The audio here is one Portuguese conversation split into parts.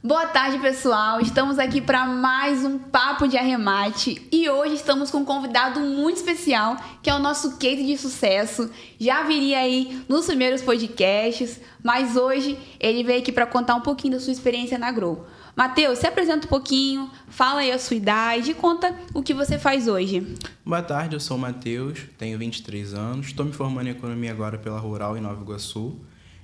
Boa tarde, pessoal. Estamos aqui para mais um Papo de Arremate e hoje estamos com um convidado muito especial, que é o nosso case de sucesso. Já viria aí nos primeiros podcasts, mas hoje ele veio aqui para contar um pouquinho da sua experiência na Grow. Matheus, se apresenta um pouquinho, fala aí a sua idade e conta o que você faz hoje. Boa tarde, eu sou o Matheus, tenho 23 anos, estou me formando em Economia agora pela Rural em Nova Iguaçu.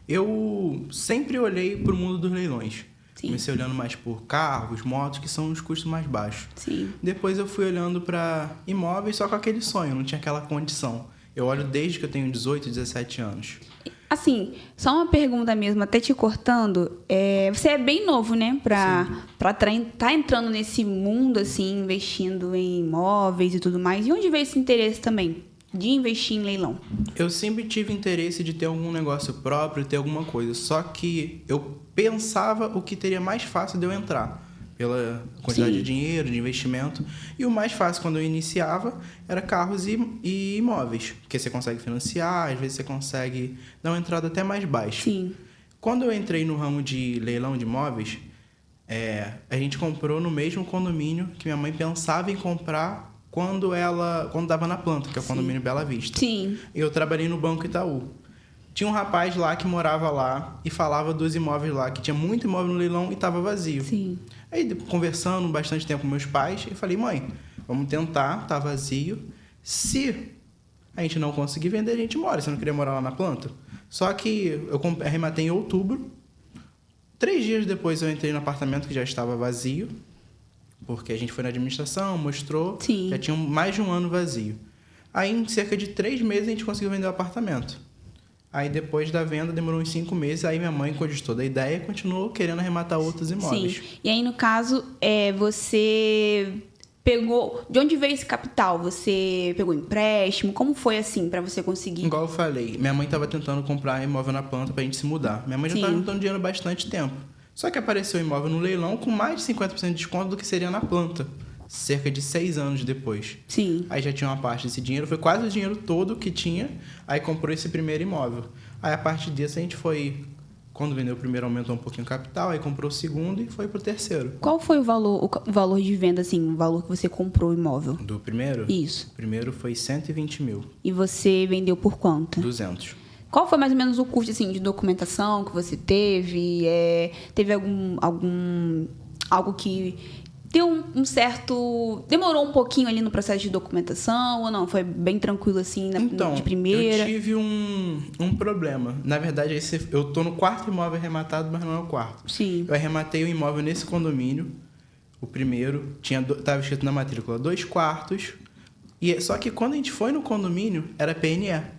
Eu sempre olhei para o mundo dos leilões. Sim. Comecei olhando mais por carros, motos, que são os custos mais baixos. Sim. Depois eu fui olhando para imóveis só com aquele sonho, não tinha aquela condição. Eu olho desde que eu tenho 18, 17 anos. Assim, só uma pergunta mesmo, até te cortando. Você é bem novo, né? Pra tá entrando nesse mundo, assim, investindo em imóveis e tudo mais. E onde veio esse interesse também de investir em leilão? Eu sempre tive interesse de ter algum negócio próprio, ter alguma coisa. Só que eu pensava o que teria mais fácil de eu entrar. Pela quantidade de dinheiro, de investimento. E o mais fácil quando eu iniciava era carros e imóveis. Porque você consegue financiar, às vezes você consegue dar uma entrada até mais baixa. Sim. Quando eu entrei no ramo de leilão de imóveis, a gente comprou no mesmo condomínio que minha mãe pensava em comprar quando dava na planta, que é o condomínio Bela Vista. Sim. Eu trabalhei no Banco Itaú. Tinha um rapaz lá que morava lá e falava dos imóveis lá, que tinha muito imóvel no leilão e estava vazio. Sim. Aí, conversando bastante tempo com meus pais, eu falei, mãe, vamos tentar, tá vazio. Se a gente não conseguir vender, a gente mora. Você não queria morar lá na planta? Só que eu arrematei em outubro. 3 dias depois eu entrei no apartamento que já estava vazio, porque a gente foi na administração, mostrou, Sim. já tinha mais de um ano vazio. Aí, em cerca de 3 meses, a gente conseguiu vender o apartamento. Aí, depois da venda, demorou uns 5 meses. Aí, minha mãe gostou da ideia e continuou querendo arrematar outros imóveis. Sim. E aí, no caso, você pegou... De onde veio esse capital? Você pegou empréstimo? Como foi, assim, para você conseguir? Igual eu falei, minha mãe estava tentando comprar imóvel na planta pra gente se mudar. Minha mãe já estava juntando dinheiro há bastante tempo. Só que apareceu o imóvel no leilão com mais de 50% de desconto do que seria na planta. Cerca de 6 anos depois. Sim. Aí já tinha uma parte desse dinheiro, foi quase o dinheiro todo que tinha, aí comprou esse primeiro imóvel. Aí a partir disso a gente foi, quando vendeu o primeiro aumentou um pouquinho o capital, aí comprou o segundo e foi pro terceiro. Qual foi o valor de venda, assim, o valor que você comprou o imóvel? Do primeiro? Isso. O primeiro foi 120 mil. E você vendeu por quanto? 200. Qual foi mais ou menos o custo, assim, de documentação que você teve? Teve algo que deu um certo... Demorou um pouquinho ali no processo de documentação ou não? Foi bem tranquilo, assim, de primeira? Eu tive um problema. Na verdade, eu tô no quarto imóvel arrematado, mas não é o quarto. Sim. Eu arrematei o imóvel nesse condomínio. O primeiro, estava escrito na matrícula 2 quartos. Só que quando a gente foi no condomínio, era PNE.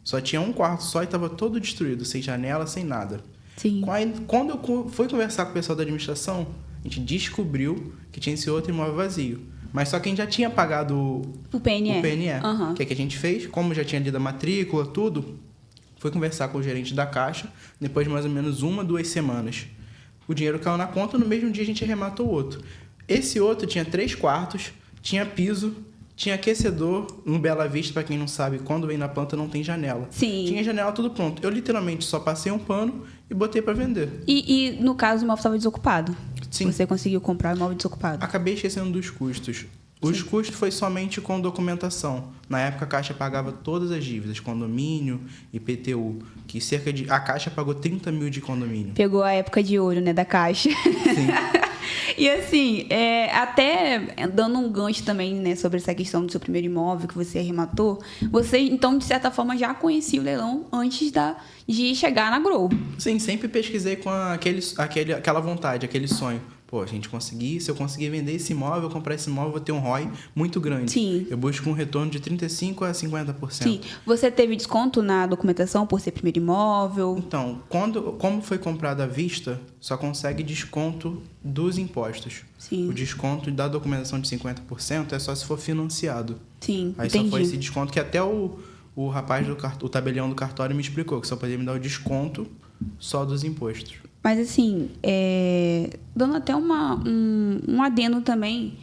Só tinha um quarto só e estava todo destruído, sem janela, sem nada. Sim. Quando eu fui conversar com o pessoal da administração, a gente descobriu que tinha esse outro imóvel vazio. Mas só que a gente já tinha pagado o PNE. Uhum. O que a gente fez? Como já tinha lido a matrícula, tudo, foi conversar com o gerente da Caixa, depois de mais ou menos 1, 2 semanas. O dinheiro caiu na conta, no mesmo dia a gente arrematou o outro. Esse outro tinha 3 quartos, tinha piso, tinha aquecedor no Bela Vista, para quem não sabe, quando vem na planta não tem janela. Sim. Tinha janela tudo pronto. Eu literalmente só passei um pano e botei para vender. E no caso o imóvel estava desocupado? Sim. Você conseguiu comprar o imóvel desocupado? Acabei esquecendo dos custos. Os custos foi somente com documentação. Na época a Caixa pagava todas as dívidas, condomínio, IPTU, que a Caixa pagou 30 mil de condomínio. Pegou a época de ouro, né, da Caixa. Sim. E assim, até dando um gancho também, né, sobre essa questão do seu primeiro imóvel que você arrematou, você, então, de certa forma, já conhecia o leilão antes de chegar na Grow. Sim, sempre pesquisei com aquela vontade, aquele sonho. Pô, se eu conseguir vender esse imóvel, comprar esse imóvel, eu vou ter um ROI muito grande. Sim. Eu busco um retorno de 35% a 50%. Sim. Você teve desconto na documentação por ser primeiro imóvel? Então, como foi comprado à vista, só consegue desconto dos impostos. Sim. O desconto da documentação de 50% é só se for financiado. Sim, Aí entendi. só foi esse desconto que até o rapaz o tabelião do cartório me explicou, que só poderia me dar o desconto só dos impostos. Mas assim, dando até um adendo também,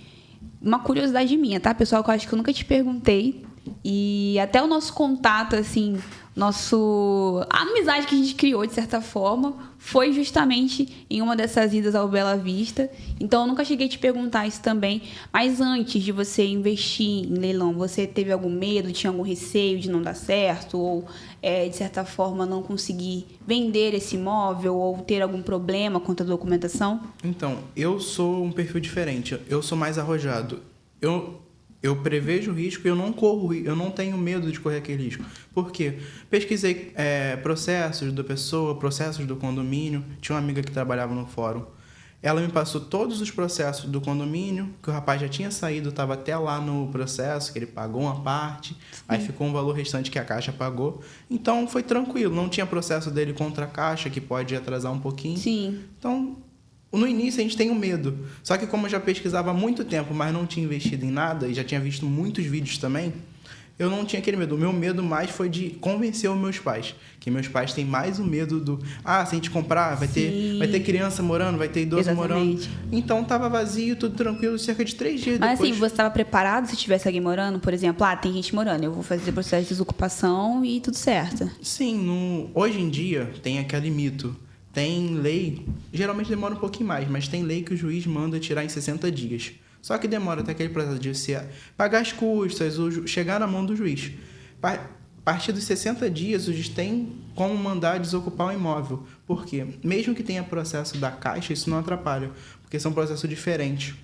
uma curiosidade minha, tá, pessoal? Que eu acho que eu nunca te perguntei. E até o nosso contato, assim, a amizade que a gente criou, de certa forma, foi justamente em uma dessas idas ao Bela Vista. Então, eu nunca cheguei a te perguntar isso também. Mas antes de você investir em leilão, você teve algum medo, tinha algum receio de não dar certo? Ou, de certa forma, não conseguir vender esse imóvel? Ou ter algum problema quanto à documentação? Então, eu sou um perfil diferente. Eu sou mais arrojado. Eu prevejo o risco e eu não corro, eu não tenho medo de correr aquele risco. Por quê? Pesquisei processos da pessoa, processos do condomínio. Tinha uma amiga que trabalhava no fórum. Ela me passou todos os processos do condomínio, que o rapaz já tinha saído, estava até lá no processo, que ele pagou uma parte, aí ficou um valor restante que a Caixa pagou. Então, foi tranquilo, não tinha processo dele contra a Caixa, que pode atrasar um pouquinho. Sim. Então, no início a gente tem um medo. Só que como eu já pesquisava há muito tempo, mas não tinha investido em nada, e já tinha visto muitos vídeos também, eu não tinha aquele medo. O meu medo mais foi de convencer os meus pais. Que meus pais têm mais o medo do... se a gente comprar, vai ter criança morando, vai ter idoso morando. Então, tava vazio, tudo tranquilo, cerca de 3 dias depois. Mas assim, você estava preparado se tivesse alguém morando? Por exemplo, tem gente morando, eu vou fazer processo de desocupação e tudo certo. Sim, hoje em dia tem aquele mito. Tem lei, geralmente demora um pouquinho mais, mas tem lei que o juiz manda tirar em 60 dias. Só que demora até aquele processo de você pagar as custas, chegar na mão do juiz. A partir dos 60 dias, o juiz tem como mandar desocupar o imóvel. Por quê? Mesmo que tenha processo da Caixa, isso não atrapalha, porque são processos diferentes.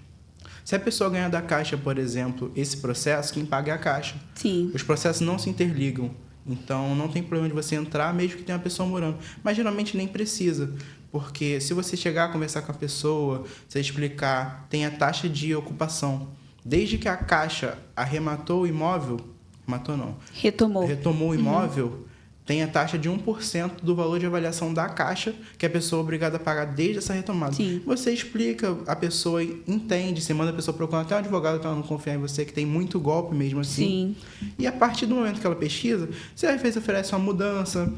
Se a pessoa ganhar da Caixa, por exemplo, esse processo, quem paga é a Caixa. Sim. Os processos não se interligam. Então, não tem problema de você entrar, mesmo que tenha uma pessoa morando. Mas, geralmente, nem precisa. Porque se você chegar a conversar com a pessoa, você explicar, tem a taxa de ocupação. Desde que a Caixa arrematou o imóvel... Retomou o imóvel, tem a taxa de 1% do valor de avaliação da Caixa, que a pessoa é obrigada a pagar desde essa retomada. Sim. Você explica, a pessoa entende, você manda a pessoa procurar até um advogado que ela não confia em você, que tem muito golpe mesmo assim. Sim. E a partir do momento que ela pesquisa, você às vezes oferece uma mudança,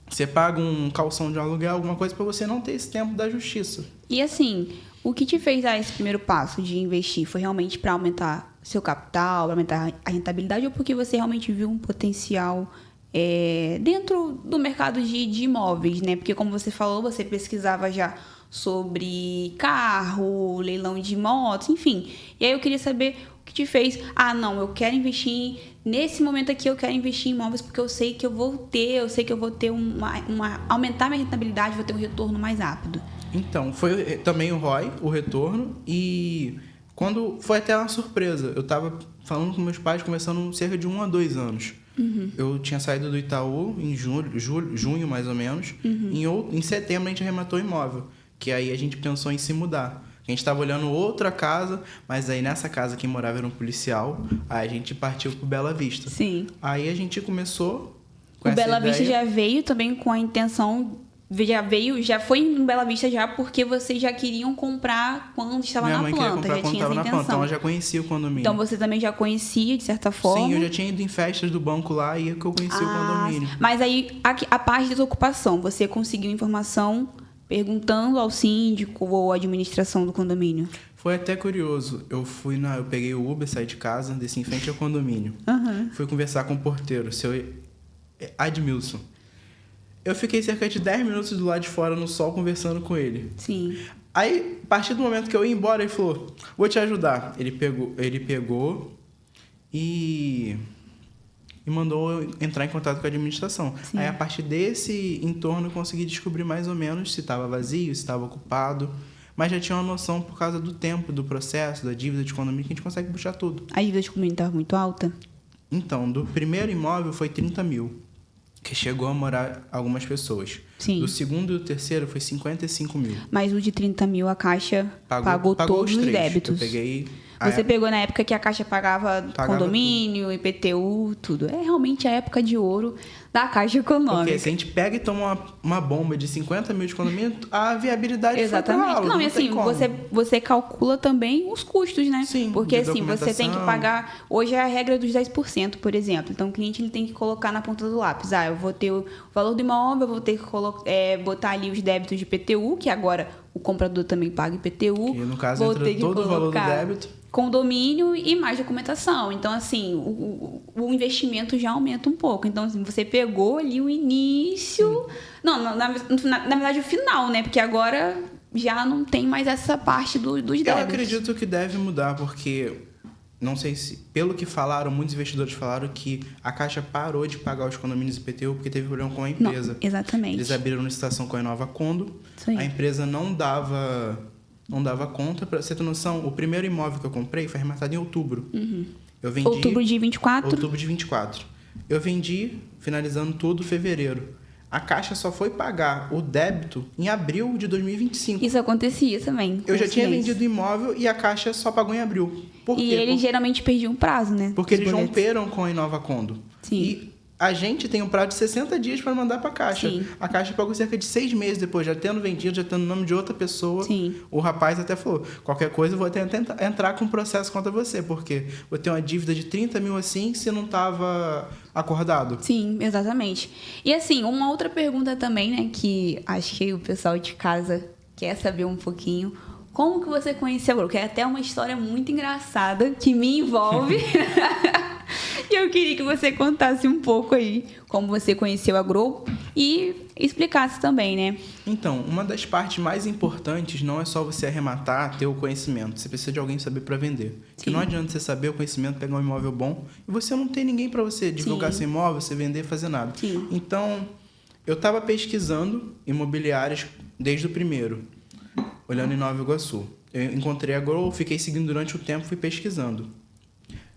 você paga um calção de aluguel, alguma coisa para você não ter esse tempo da justiça. E assim, o que te fez dar esse primeiro passo de investir? Foi realmente para aumentar seu capital, para aumentar a rentabilidade, ou porque você realmente viu um potencial dentro do mercado de imóveis, né? Porque, como você falou, você pesquisava já sobre carro, leilão de motos, enfim. E aí eu queria saber o que te fez. Não, eu quero investir nesse momento aqui, eu quero investir em imóveis porque eu sei que eu vou ter aumentar minha rentabilidade, vou ter um retorno mais rápido. Então, foi também o ROI, o retorno, e quando foi até uma surpresa. Eu estava falando com meus pais, conversando cerca de 1 a 2 anos. Eu tinha saído do Itaú em junho mais ou menos. Em setembro a gente arrematou o imóvel, que aí a gente pensou em se mudar. A gente estava olhando outra casa, mas aí nessa casa quem morava era um policial. Aí a gente partiu pro Bela Vista. Sim. Aí a gente começou com o essa Bela ideia. Vista já veio também com a intenção... Já foi em Bela Vista já porque vocês já queriam comprar quando estava na planta. Minha mãe queria comprar já quando tinha estava essa na planta, então intenção. ela já conhecia o condomínio. Então você também já conhecia, de certa forma. Sim, eu já tinha ido em festas do banco lá e que eu conheci o condomínio. Mas aí, a parte de desocupação, você conseguiu informação perguntando ao síndico ou à administração do condomínio? Foi até curioso. Eu peguei o Uber, saí de casa, desci em frente ao condomínio. Fui conversar com o porteiro, seu Admilson. Eu fiquei cerca de 10 minutos do lado de fora no sol conversando com ele. Sim. Aí, a partir do momento que eu ia embora, ele falou, vou te ajudar. Ele pegou e mandou eu entrar em contato com a administração. Sim. Aí, a partir desse entorno, eu consegui descobrir mais ou menos se estava vazio, se estava ocupado. Mas já tinha uma noção por causa do tempo, do processo, da dívida de condomínio, que a gente consegue puxar tudo. A dívida de condomínio estava muito alta? Então, do primeiro imóvel foi 30 mil. Que chegou a morar algumas pessoas. Sim. Do segundo e do terceiro foi 55 mil. Mas o de 30 mil a Caixa pagou todos os débitos. Eu peguei... Você pegou na época que a Caixa pagava condomínio, tudo. IPTU, tudo. É realmente a época de ouro da Caixa Econômica. Porque se a gente pega e toma uma bomba de 50 mil de condomínio, a viabilidade Exatamente. foi pra Não, e assim, você calcula também os custos, né? Sim, porque assim, você tem que pagar... Hoje é a regra dos 10%, por exemplo. Então, o cliente ele tem que colocar na ponta do lápis. Eu vou ter o valor do imóvel, eu vou ter que botar ali os débitos de IPTU, que agora o comprador também paga IPTU. Que no caso entra todo o valor do débito. Condomínio e mais documentação. Então, assim, o investimento já aumenta um pouco. Então, assim, você pegou ali o início... Não, na verdade o final, né? Porque agora já não tem mais essa parte dos débitos. Eu acredito que deve mudar, porque... Não sei se... Pelo que falaram, muitos investidores falaram que a Caixa parou de pagar os condomínios IPTU porque teve problema com a empresa. Não, exatamente. Eles abriram licitação com a Inova Condo. Isso aí. A empresa não dava conta. Pra você ter noção, o primeiro imóvel que eu comprei foi arrematado em outubro. Eu vendi... Outubro de 24? Outubro de 24. Eu vendi, finalizando tudo, fevereiro. A Caixa só foi pagar o débito em abril de 2025. Isso acontecia também. Eu já tinha vendido o imóvel e a Caixa só pagou em abril. Por quê? E eles geralmente perdiam prazo, né? Porque eles boletos. romperam com a Inova Condo. Sim. E a gente tem um prazo de 60 dias para mandar para a Caixa. Sim. A Caixa pagou cerca de 6 meses depois, já tendo vendido, já tendo o nome de outra pessoa. Sim. O rapaz até falou, qualquer coisa eu vou até entrar com um processo contra você, porque vou ter uma dívida de 30 mil assim se não estava acordado. Sim, exatamente. E assim, uma outra pergunta também, né, que acho que o pessoal de casa quer saber um pouquinho. Como que você conheceu a Grow? Que é até uma história muito engraçada que me envolve. E eu queria que você contasse um pouco aí como você conheceu a Grow e explicasse também, né? Então, uma das partes mais importantes não é só você arrematar, ter o conhecimento. Você precisa de alguém saber para vender. Porque não adianta você saber o conhecimento, pegar um imóvel bom e você não tem ninguém para você divulgar seu imóvel, você vender, fazer nada. Sim. Então, eu estava pesquisando imobiliárias desde o primeiro, olhando em Nova Iguaçu. Eu encontrei a Grow, fiquei seguindo durante o tempo, fui pesquisando.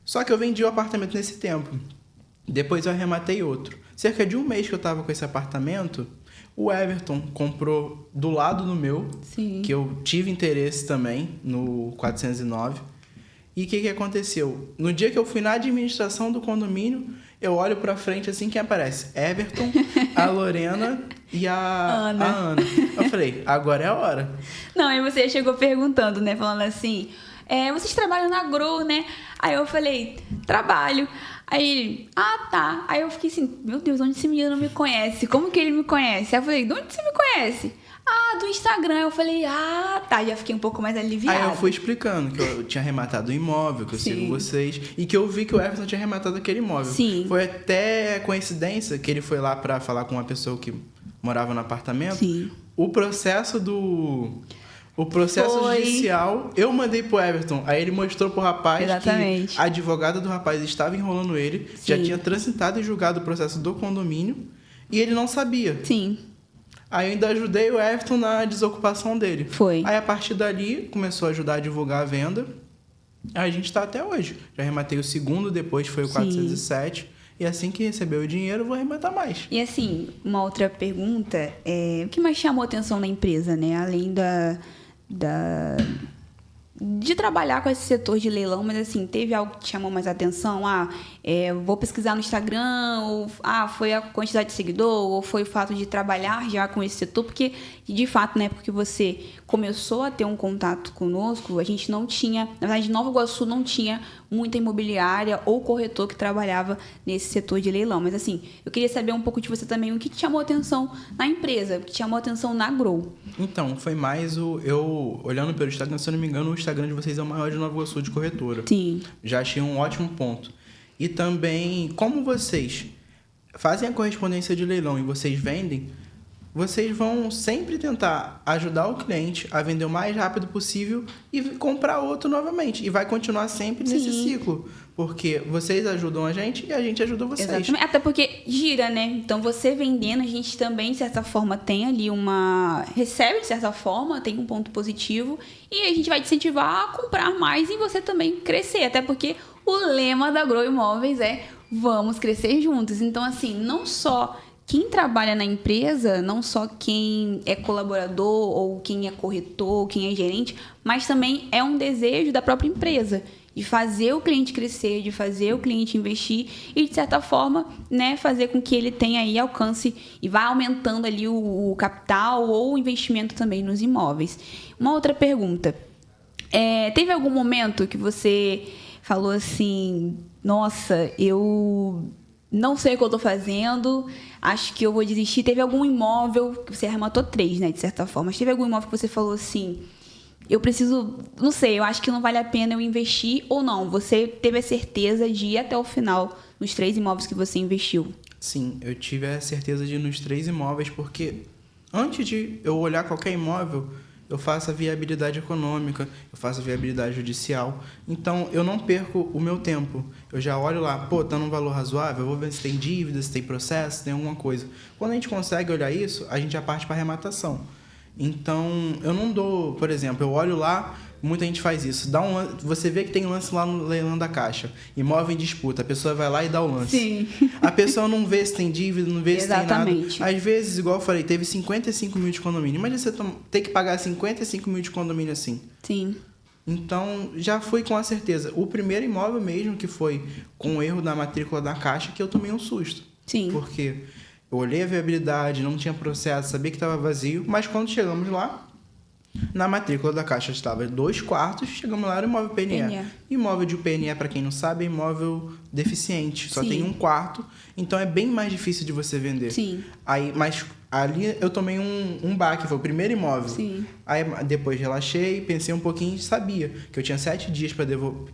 Só que eu vendi o apartamento nesse tempo. Depois eu arrematei outro. Cerca de um mês que eu estava com esse apartamento, o Everton comprou do lado do meu, Sim. que eu tive interesse também, no 409. E o que aconteceu? No dia que eu fui na administração do condomínio, eu olho pra frente assim, quem aparece? Everton, a Lorena e a Ana. Eu falei, agora é a hora. Não, aí você chegou perguntando, né? Falando assim, vocês trabalham na Grow, né? Aí eu falei, trabalho. Aí ele, tá. Aí eu fiquei assim, meu Deus, onde esse menino me conhece? Como que ele me conhece? Aí eu falei, de onde você me conhece? Do Instagram. Eu falei, tá. Já fiquei um pouco mais aliviada. Aí eu fui explicando que eu tinha arrematado o imóvel, que eu sigo vocês, e que eu vi que o Everton tinha arrematado aquele imóvel. Sim. Foi até coincidência que ele foi lá pra falar com uma pessoa que morava no apartamento. Sim. O processo judicial, eu mandei pro Everton. Aí ele mostrou pro rapaz Exatamente. que a advogada do rapaz estava enrolando ele, já tinha transitado e julgado o processo do condomínio, e ele não sabia. Sim. Aí eu ainda ajudei o Everton na desocupação dele. Foi. Aí a partir dali começou a ajudar a divulgar a venda. Aí a gente tá até hoje. Já arrematei o segundo, depois foi o 407. E assim que receber o dinheiro, eu vou arrematar mais. E assim, uma outra pergunta, o que mais chamou atenção na empresa, né? Além de trabalhar com esse setor de leilão, mas assim, teve algo que chamou mais atenção? Vou pesquisar no Instagram, ou foi a quantidade de seguidor, ou foi o fato de trabalhar já com esse setor, porque de fato, né, porque você começou a ter um contato conosco, a gente não tinha, na verdade, Nova Iguaçu não tinha muita imobiliária ou corretor que trabalhava nesse setor de leilão, mas assim, eu queria saber um pouco de você também, o que te chamou atenção na empresa, o que te chamou atenção na Grow. Então, foi mais eu olhando pelo Instagram, se eu não me engano, o Instagram de vocês é o maior de Nova Iguaçu de corretora. Sim. Já achei um ótimo ponto. E também, como vocês fazem a correspondência de leilão e vocês vendem, vocês vão sempre tentar ajudar o cliente a vender o mais rápido possível e comprar outro novamente. E vai continuar sempre nesse ciclo. Porque vocês ajudam a gente e a gente ajuda vocês. Exatamente. Até porque gira, né? Então, você vendendo, a gente também, de certa forma, tem ali recebe, de certa forma, tem um ponto positivo. E a gente vai te incentivar a comprar mais e você também crescer. Até porque o lema da Grow Imóveis é vamos crescer juntos. Então, assim, não só quem trabalha na empresa, não só quem é colaborador ou quem é corretor, quem é gerente, mas também é um desejo da própria empresa de fazer o cliente crescer, de fazer o cliente investir e, de certa forma, né, fazer com que ele tenha aí alcance e vá aumentando ali o capital ou o investimento também nos imóveis. Uma outra pergunta. Teve algum momento que você falou assim, nossa, eu não sei o que eu tô fazendo, acho que eu vou desistir. Teve algum imóvel, que você arrematou 3, né, de certa forma, mas teve algum imóvel que você falou assim, eu preciso, não sei, eu acho que não vale a pena eu investir ou não? Você teve a certeza de ir até o final nos 3 imóveis que você investiu? Sim, eu tive a certeza de ir nos 3 imóveis, porque antes de eu olhar qualquer imóvel, eu faço a viabilidade econômica, eu faço a viabilidade judicial. Então, eu não perco o meu tempo. Eu já olho lá, pô, tá num valor razoável, eu vou ver se tem dívida, se tem processo, se tem alguma coisa. Quando a gente consegue olhar isso, a gente já parte para arrematação. Então, eu não dou, por exemplo, eu olho lá, muita gente faz isso. Você vê que tem lance lá no leilão da Caixa, imóvel em disputa, a pessoa vai lá e dá o lance. Sim. A pessoa não vê se tem dívida, não vê se tem nada. Exatamente. Às vezes, igual eu falei, teve 55 mil de condomínio. Imagina você ter que pagar 55 mil de condomínio assim. Sim. Então, já fui com a certeza. O primeiro imóvel mesmo, que foi com o erro da matrícula da Caixa, que eu tomei um susto. Sim. Porque eu olhei a viabilidade, não tinha processo, sabia que estava vazio, mas quando chegamos lá, na matrícula da Caixa estava 2 quartos, chegamos lá, era imóvel PNE. Imóvel de PNE, para quem não sabe, é imóvel deficiente, só Sim. tem 1 quarto, então é bem mais difícil de você vender. Sim. Aí, mas ali eu tomei um baque, foi o primeiro imóvel. Sim. Aí depois relaxei, pensei um pouquinho e sabia que eu tinha 7 dias para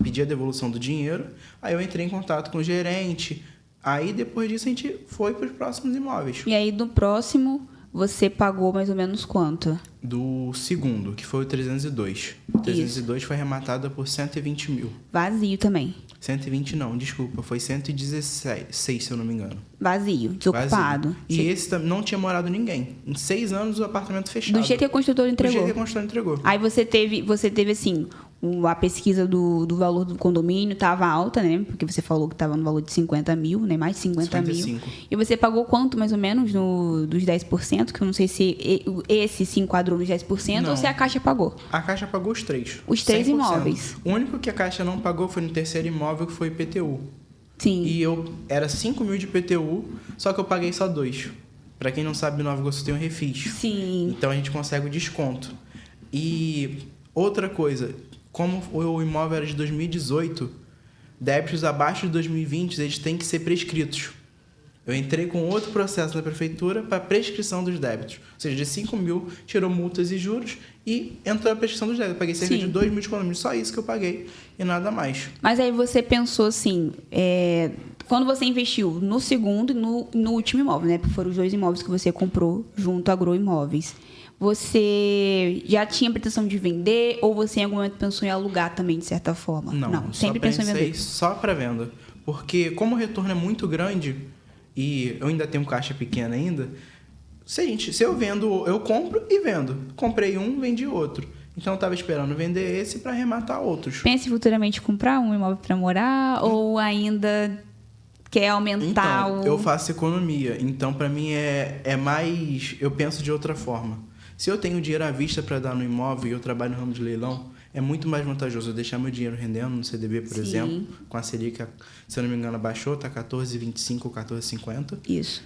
pedir a devolução do dinheiro. Aí eu entrei em contato com o gerente. Aí depois disso a gente foi para os próximos imóveis. E aí do próximo você pagou mais ou menos quanto? Do segundo, que foi o 302. O 302 foi arrematado por 120 mil. Vazio também. 120 não, desculpa, foi 116, se eu não me engano. Vazio, desocupado. Vazio. E esse não tinha morado ninguém. Em 6 anos o apartamento fechado. Do jeito que a construtora entregou. Do jeito que a construtora entregou. Aí você teve assim, a pesquisa do valor do condomínio estava alta, né? Porque você falou que estava no valor de 50 mil, né? Mais de 50 mil. 55. E você pagou quanto, mais ou menos, dos 10%? Que eu não sei se esse se enquadrou nos 10% Não. ou se a Caixa pagou. A Caixa pagou os 3. Os 3 100%. imóveis. O único que a Caixa não pagou foi no terceiro imóvel, que foi IPTU. Sim. E era 5 mil de IPTU, só que eu paguei só 2. Pra quem não sabe, Nova Iguaçu tem um refis. Sim. Então a gente consegue o desconto. E outra coisa, como o imóvel era de 2018, débitos abaixo de 2020, eles têm que ser prescritos. Eu entrei com outro processo da prefeitura para prescrição dos débitos. Ou seja, de 5 mil, tirou multas e juros e entrou a prescrição dos débitos. Eu paguei cerca de 2 mil de condomínio. Só isso que eu paguei e nada mais. Mas aí você pensou assim, quando você investiu no segundo e no último imóvel, né? Porque foram os 2 imóveis que você comprou junto à Agroimóveis. Você já tinha pretensão de vender ou você em algum momento pensou em alugar também, de certa forma? Não, sempre pensou em vender. Só para venda. Porque como o retorno é muito grande e eu ainda tenho caixa pequena ainda, se eu vendo, eu compro e vendo. Comprei um, vendi outro. Então eu estava esperando vender esse para arrematar outros. Pensa em futuramente comprar um imóvel para morar ou ainda quer aumentar então, eu faço economia. Então para mim é mais, eu penso de outra forma. Se eu tenho dinheiro à vista para dar no imóvel e eu trabalho no ramo de leilão, é muito mais vantajoso eu deixar meu dinheiro rendendo no CDB, por exemplo, com a Selic, se eu não me engano, baixou, está 14,25 ou 14,50. Isso.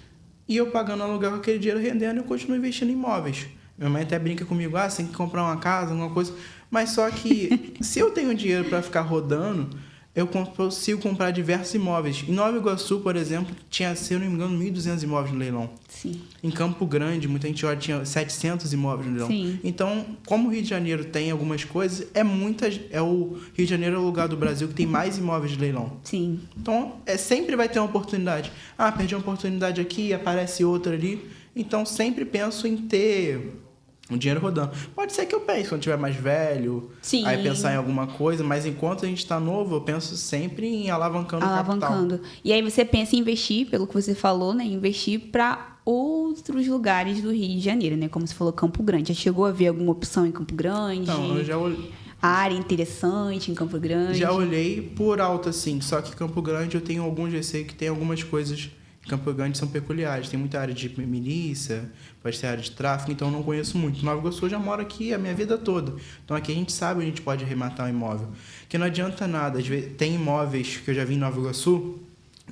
E eu pagando aluguel com aquele dinheiro rendendo, eu continuo investindo em imóveis. Minha mãe até brinca comigo, você tem que comprar uma casa, alguma coisa. Mas só que, se eu tenho dinheiro para ficar rodando, eu consigo comprar diversos imóveis. Em Nova Iguaçu, por exemplo, tinha, se eu não me engano, 1.200 imóveis no leilão. Sim. Em Campo Grande, muita gente olha, tinha 700 imóveis no leilão. Sim. Então, como o Rio de Janeiro tem algumas coisas, o Rio de Janeiro é o lugar do Brasil que tem mais imóveis de leilão. Sim. Então, sempre vai ter uma oportunidade. Perdi uma oportunidade aqui, aparece outra ali. Então, sempre penso em ter um dinheiro rodando. Pode ser que eu pense quando tiver mais velho, Sim. aí pensar em alguma coisa, mas enquanto a gente está novo, eu penso sempre em alavancando o capital. E aí você pensa em investir, pelo que você falou, né? Investir para outros lugares do Rio de Janeiro, né? Como você falou, Campo Grande. Já chegou a ver alguma opção em Campo Grande? Então, eu já olhei. Área interessante em Campo Grande? Já olhei por alto, assim. Só que Campo Grande eu tenho alguns receios que tem algumas coisas em Campo Grande são peculiares. Tem muita área de milícia, pode ter área de tráfico, então eu não conheço muito. Nova Iguaçu eu já moro aqui a minha vida toda. Então aqui a gente sabe onde a gente pode arrematar um imóvel. Que não adianta nada. Às vezes, tem imóveis que eu já vi em Nova Iguaçu,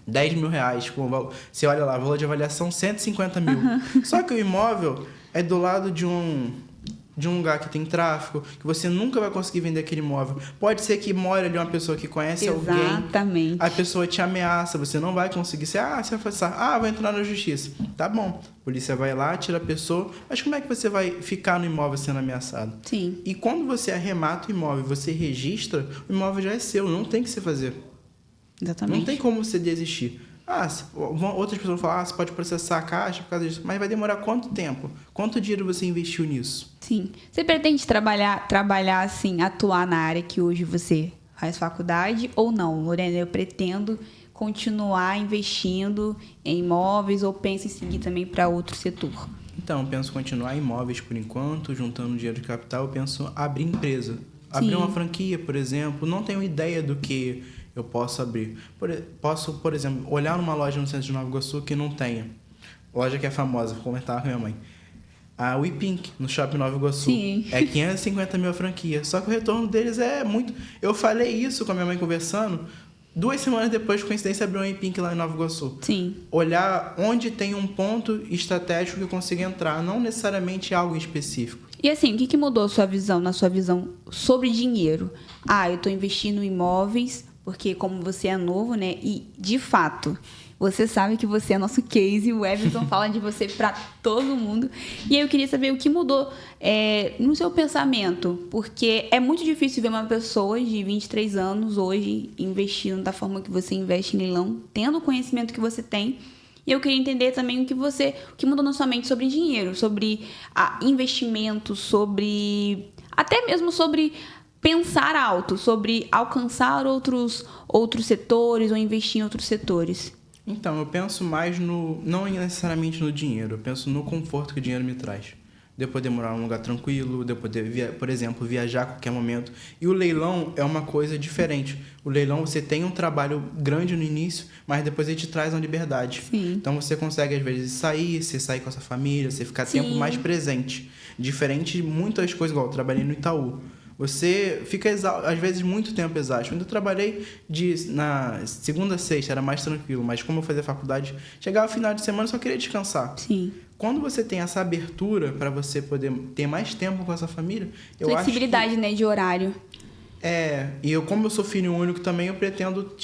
10 mil reais. Você olha lá, valor de avaliação 150 mil. Só que o imóvel é do lado de um lugar que tem tráfico, que você nunca vai conseguir vender aquele imóvel. Pode ser que more ali uma pessoa que conhece alguém. Exatamente. A pessoa te ameaça, você não vai conseguir. Você vai pensar, vou entrar na justiça. Tá bom. A polícia vai lá, tira a pessoa. Mas como é que você vai ficar no imóvel sendo ameaçado? Sim. E quando você arremata o imóvel, você registra, o imóvel já é seu, não tem que se fazer. Exatamente. Não tem como você desistir. Outras pessoas vão falar, você pode processar a Caixa por causa disso. Mas vai demorar quanto tempo? Quanto dinheiro você investiu nisso? Sim. Você pretende trabalhar assim, atuar na área que hoje você faz faculdade ou não? Lorena, eu pretendo continuar investindo em imóveis ou penso em seguir também para outro setor? Então, eu penso continuar em imóveis por enquanto, juntando dinheiro de capital, eu penso abrir empresa. Abrir uma franquia, por exemplo. Não tenho ideia do que eu posso abrir. Posso, por exemplo, olhar numa loja no centro de Nova Iguaçu que não tenha. Loja que é famosa, vou comentar com a minha mãe. A WePink, no Shopping Nova Iguaçu. Sim. É 550 mil a franquia. Só que o retorno deles é muito... Eu falei isso com a minha mãe conversando. 2 semanas depois, de coincidência, abriu um WePink lá em Nova Iguaçu. Sim. Olhar onde tem um ponto estratégico que eu consiga entrar, não necessariamente algo específico. E assim, o que mudou na sua visão sobre dinheiro? Eu estou investindo em imóveis, porque como você é novo, né? E, de fato, você sabe que você é nosso case, o Everton fala de você para todo mundo. E aí eu queria saber o que mudou no seu pensamento, porque é muito difícil ver uma pessoa de 23 anos hoje investindo da forma que você investe em leilão, tendo o conhecimento que você tem. E eu queria entender também o que mudou na sua mente sobre dinheiro, sobre investimento, até mesmo sobre pensar alto, sobre alcançar outros setores ou investir em outros setores. Então, eu penso mais não necessariamente no dinheiro, eu penso no conforto que o dinheiro me traz. De eu poder morar num lugar tranquilo, de eu poder, por exemplo, viajar a qualquer momento. E o leilão é uma coisa diferente. O leilão, você tem um trabalho grande no início, mas depois ele te traz uma liberdade. Sim. Você consegue, às vezes, você sair com a sua família, você ficar tempo mais presente. Diferente de muitas coisas, igual eu trabalhei no Itaú. Você fica, às vezes, muito tempo exausto. Quando eu trabalhei na segunda a sexta, era mais tranquilo. Mas como eu fazia faculdade, chegava no final de semana, eu só queria descansar. Sim. Quando você tem essa abertura para você poder ter mais tempo com a sua família, eu acho flexibilidade, né, de horário. E como eu sou filho único também, eu pretendo,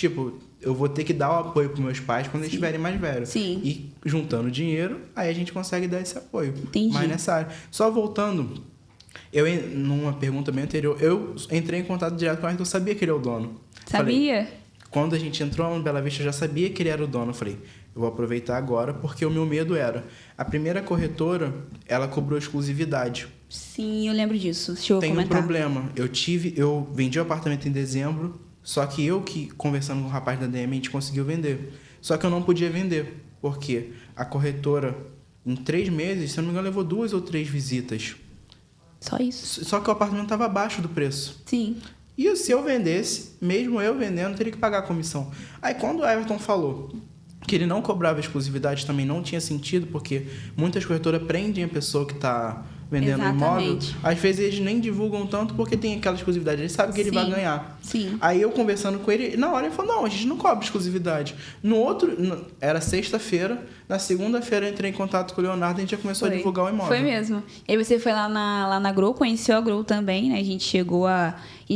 eu vou ter que dar o apoio para meus pais quando eles estiverem mais velhos. Sim. E juntando dinheiro, aí a gente consegue dar esse apoio. Entendi. Mas nessa área. Só voltando, numa pergunta bem anterior, eu entrei em contato direto com ele, porque eu sabia que ele é o dono. Sabia? Quando a gente entrou no Bela Vista, eu já sabia que ele era o dono. Eu falei, eu vou aproveitar agora, porque o meu medo era... A primeira corretora, ela cobrou exclusividade. Sim, eu lembro disso. Deixa eu comentar. Tem um problema. Eu vendi o apartamento em dezembro, só que conversando com o rapaz da DM, a gente conseguiu vender. Só que eu não podia vender, porque a corretora, em 3 meses, se eu não me engano, levou 2 ou 3 visitas. Só isso. Só que o apartamento estava abaixo do preço. Sim. E se eu vendesse, mesmo eu vendendo, eu teria que pagar a comissão. Aí quando o Everton falou que ele não cobrava exclusividade, também não tinha sentido, porque muitas corretoras prendem a pessoa que está vendendo o imóvel. Às vezes eles nem divulgam tanto porque tem aquela exclusividade. Ele sabe que ele vai ganhar. Sim. Aí eu conversando com ele, na hora ele falou, não, a gente não cobra exclusividade. Era sexta-feira, na segunda-feira eu entrei em contato com o Leonardo e a gente já começou a divulgar o imóvel. Foi mesmo. E aí você foi lá na Grow, conheceu a Grow também, né? A gente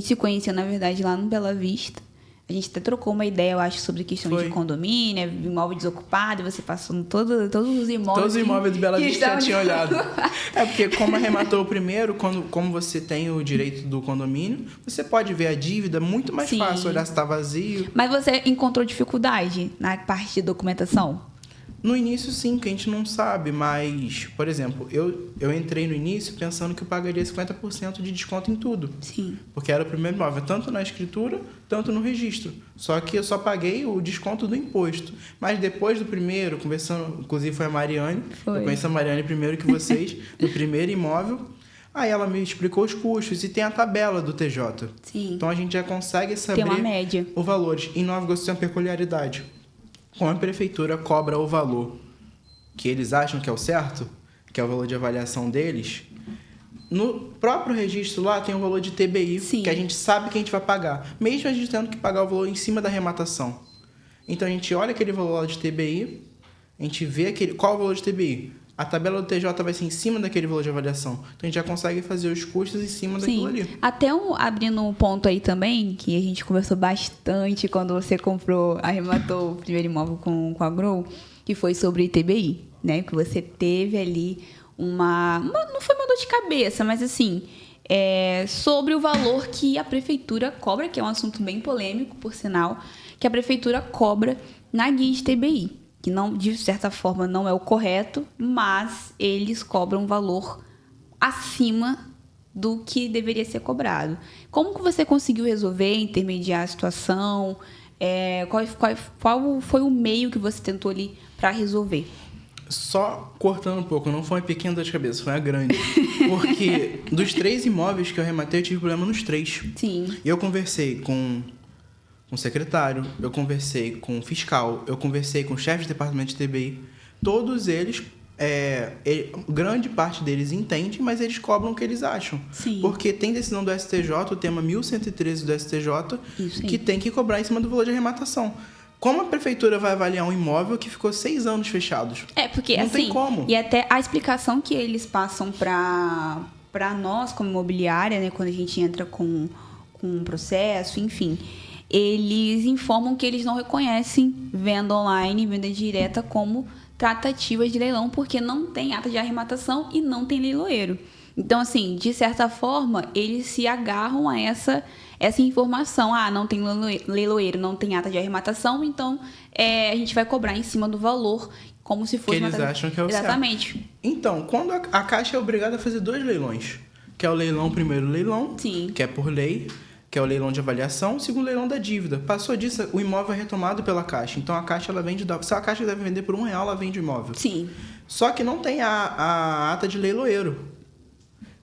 se conheceu, na verdade, lá no Bela Vista. A gente até trocou uma ideia, eu acho, sobre questão de condomínio, imóvel desocupado, e você passou todos os imóveis. Todos os imóveis do Bela Vista já tinha olhado. Porque como arrematou o primeiro, como você tem o direito do condomínio, você pode ver a dívida muito mais fácil, olhar se está vazio. Mas você encontrou dificuldade na parte de documentação? No início, sim, que a gente não sabe, mas, por exemplo, eu entrei no início pensando que eu pagaria 50% de desconto em tudo. Sim. Porque era o primeiro imóvel, tanto na escritura, tanto no registro. Só que eu só paguei o desconto do imposto. Mas depois do primeiro, conversando, inclusive foi a Mariane, eu conheci a Mariane primeiro que vocês, no primeiro imóvel. Aí ela me explicou os custos e tem a tabela do TJ. Sim. Então a gente já consegue saber tem uma média. Os valores. Em Nova Iguaçu tem uma peculiaridade. Como a prefeitura cobra o valor que eles acham que é o certo, que é o valor de avaliação deles, no próprio registro lá tem o valor de TBI, que a gente sabe que a gente vai pagar, mesmo a gente tendo que pagar o valor em cima da arrematação. Então a gente olha aquele valor lá de TBI, a gente vê qual é o valor de TBI. A tabela do TJ vai ser em cima daquele valor de avaliação. Então a gente já consegue fazer os custos em cima daquilo ali. Até abrindo um ponto aí também, que a gente conversou bastante quando você arrematou o primeiro imóvel com a Grow, que foi sobre TBI, né? Que você teve ali não foi uma dor de cabeça, mas assim, sobre o valor que a prefeitura cobra, que é um assunto bem polêmico, por sinal, que a prefeitura cobra na guia de TBI, que não, de certa forma não é o correto, mas eles cobram um valor acima do que deveria ser cobrado. Como que você conseguiu resolver, intermediar a situação? Qual foi o meio que você tentou ali para resolver? Só cortando um pouco, não foi uma pequena dor de cabeça, foi uma grande. Porque dos 3 imóveis que eu arrematei, eu tive problema nos 3. Sim. E eu conversei com o secretário, eu conversei com o fiscal, eu conversei com o chefe de departamento de TBI. Todos eles, grande parte deles entende, mas eles cobram o que eles acham. Sim. Porque tem decisão do STJ, o tema 1113 do STJ, que tem que cobrar em cima do valor de arrematação. Como a prefeitura vai avaliar um imóvel que ficou 6 anos fechados? Porque não assim, tem como. E até a explicação que eles passam para nós, como imobiliária, né, quando a gente entra com um processo, enfim, eles informam que eles não reconhecem venda online, venda direta como tratativas de leilão, porque não tem ata de arrematação e não tem leiloeiro. Então, assim, de certa forma, eles se agarram a essa informação. Não tem leiloeiro, não tem ata de arrematação, então a gente vai cobrar em cima do valor, como se fosse... Que eles acham que é o certo. Exatamente. Então, quando a Caixa é obrigada a fazer 2 leilões, que é o leilão, primeiro leilão, Sim. que é por lei, que é o leilão de avaliação, o segundo leilão da dívida. Passou disso, o imóvel é retomado pela Caixa. Então, a Caixa, ela vende... Se a Caixa deve vender por R$1, ela vende o imóvel. Sim. Só que não tem a ata de leiloeiro.